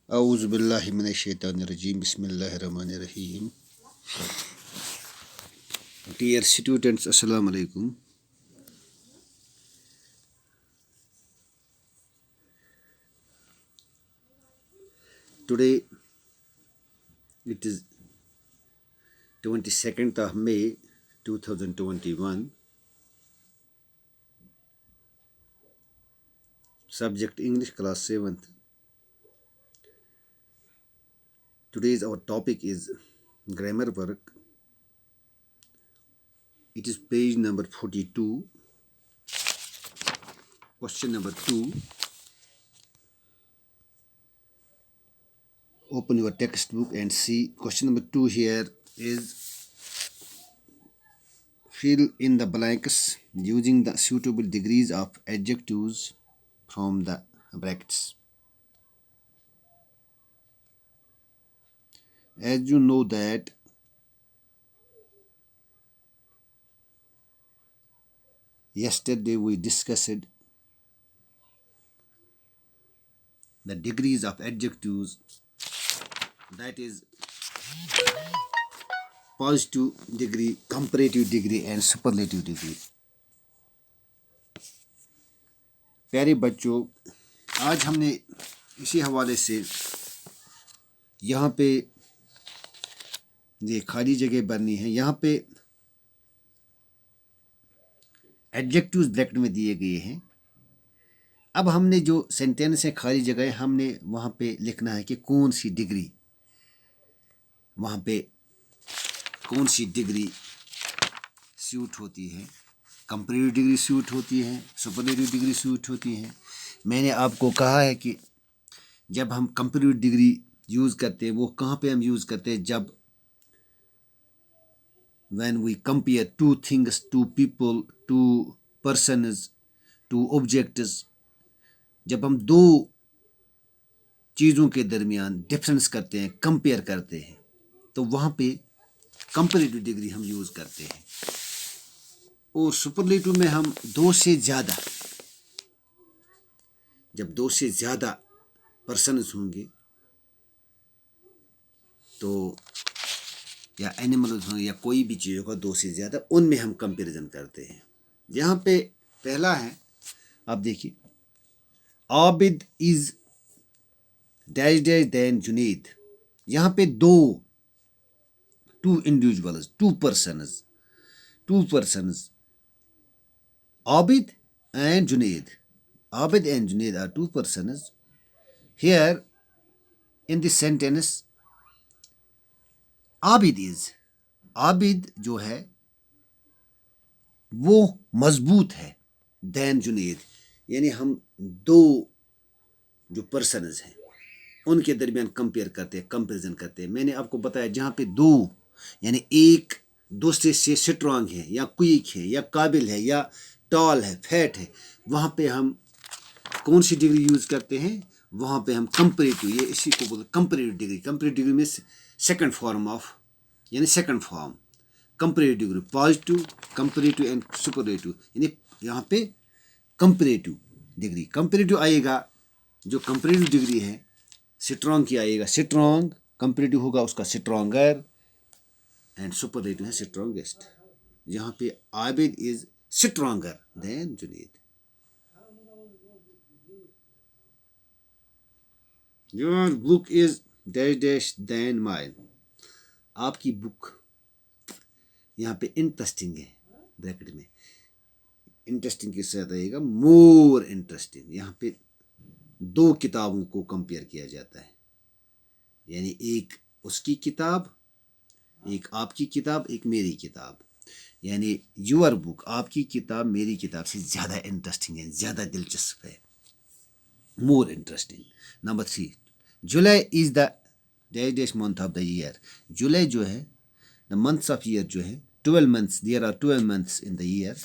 اعوذ باللہ من الشیطان الرجیم بسم اللہ الرحمن الرحیم. Dear students, Assalamu alaikum. Today it is 22nd of May 2021. Subject English class 7th. Today's our topic is grammar work. It is page number 42. Question number 2. Open your textbook and see question number 2 here is fill in the blanks using the suitable degrees of adjectives from the brackets. As you know that yesterday we discussed the degrees of adjectives, that is positive degree, comparative degree and superlative degree. پیارے بچوں، آج ہم نے اسی حوالے سے یہاں پہ یہ خالی جگہ بھرنی ہے. یہاں پہ ایڈجیکٹوز بریکٹ میں دیے گئے ہیں. اب ہم نے جو سینٹینس ہے خالی جگہ ہم نے وہاں پہ لکھنا ہے کہ کون سی ڈگری، وہاں پہ کون سی ڈگری سیوٹ ہوتی ہے. کمپیریٹو ڈگری سیوٹ ہوتی ہے، سپرلیٹو ڈگری سیوٹ ہوتی ہے. میں نے آپ کو کہا ہے کہ جب ہم کمپیریٹو ڈگری یوز کرتے ہیں وہ کہاں پہ ہم یوز کرتے ہیں؟ جب when we compare two things, two people, two persons, two objects. جب ہم دو چیزوں کے درمیان ڈفرینس کرتے ہیں، کمپیئر کرتے ہیں، تو وہاں پہ کمپیریٹو ڈگری ہم یوز کرتے ہیں. اور سپرلیٹو میں ہم دو سے زیادہ، جب دو سے زیادہ پرسنز ہوں گے تو یا اینیملز ہوں یا کوئی بھی چیز ہوگا دو سے زیادہ، ان میں ہم کمپیریزن کرتے ہیں. یہاں پہ پہلا ہے، آپ دیکھیے، Abid is dash dash than Junaid. یہاں پہ two individuals, two persons Abid and Junaid. Abid and Junaid are two persons. Here in this sentence Abid جو ہے وہ مضبوط ہے دین جنید، یعنی ہم دو جو پرسنز ہیں ان کے درمیان کمپیئر کرتے ہیں، کمپیریزن کرتے ہیں. میں نے آپ کو بتایا جہاں پہ دو یعنی ایک دوسرے سے سٹرانگ ہے یا کوئک ہے یا قابل ہے یا ٹال ہے، فیٹ ہے، وہاں پہ ہم کون سی ڈگری یوز کرتے ہیں؟ وہاں پہ ہم کمپیریٹو، یہ اسی کو بولتے کمپیریٹو ڈگری. کمپیریٹو ڈگری میں second form comparative degree, positive, comparative and superlative. یعنی یہاں پہ کمپیریٹو ڈگری، کمپیریٹو آئے گا جو کمپیریٹو ڈگری ہے سٹرانگ کی آئے گا سٹرانگ، کمپیریٹو ہوگا اس کا سٹرانگر، اینڈ سپرلیٹو ہے سٹرانگیسٹ. یہاں پہ عابد از سٹرانگر دین Junaid. Your book is dash dash than mine. آپ کی بک یہاں پہ انٹرسٹنگ ہے، بریکٹ میں انٹرسٹنگ کے ساتھ آئے گا مور انٹرسٹنگ. یہاں پہ دو کتابوں کو کمپیئر کیا جاتا ہے، یعنی ایک اس کی کتاب، ایک آپ کی کتاب، ایک میری کتاب. یعنی یور بک، آپ کی کتاب میری کتاب سے زیادہ انٹرسٹنگ ہے، زیادہ دلچسپ ہے، more interesting. Number 3، July is the dash dash month of the year. جولائی جو ہے دا منتھس آف ایئر جو ہے 12 months, there are 12 months in the year.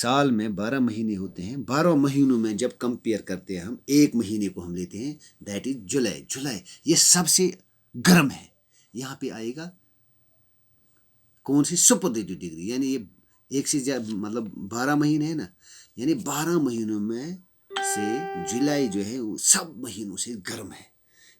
سال میں 12 مہینے ہوتے ہیں. 12 مہینوں میں جب کمپیئر کرتے ہیں ہم ایک مہینے کو ہم لیتے ہیں، دیٹ از جولائی. جولائی یہ سب سے گرم ہے. یہاں پہ آئے گا کون سی؟ Superlative degree. یعنی یہ ایک سے زیادہ، مطلب 12 مہینے ہیں نا، یعنی 12 مہینوں میں سے جولائی جو ہے وہ سب مہینوں سے گرم ہے.